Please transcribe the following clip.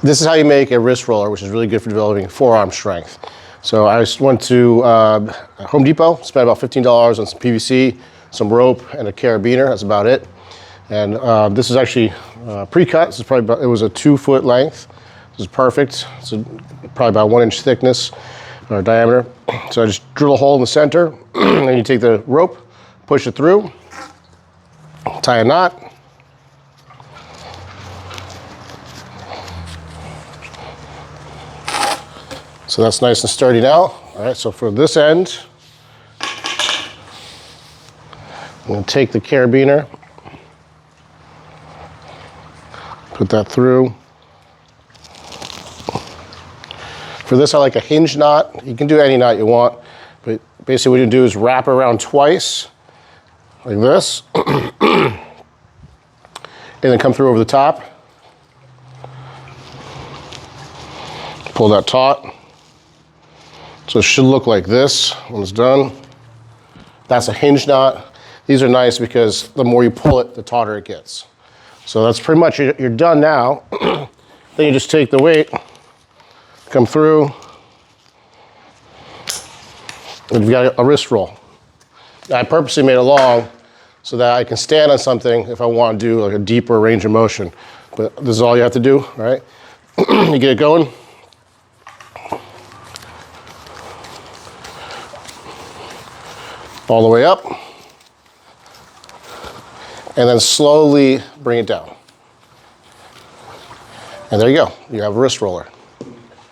This is how you make a wrist roller, which is really good for developing forearm strength. So I just went to Home Depot, spent about $15 on some PVC, some rope, and a carabiner. That's about it. And this is actually pre-cut. This is probably about, it was a 2-foot length. This is perfect. It's probably about 1 inch thickness or diameter. So I just drill a hole in the center, and you take the rope, push it through, tie a knot. So that's nice and sturdy now. All right, so for this end, I'm going to take the carabiner, put that through. For this, I like a hinge knot. You can do any knot you want, but basically what you do is wrap around twice, like this, and then come through over the top. Pull that taut. So it should look like this when it's done. That's a hinge knot. These are nice because the more you pull it, the tauter it gets. So that's pretty much, you're done now. Then you just take the weight, come through, and you've got a wrist roll. I purposely made it long so that I can stand on something if I want to do like a deeper range of motion. But this is all you have to do, right? You get it going. All the way up, and then slowly bring it down. And there you go, you have a wrist roller.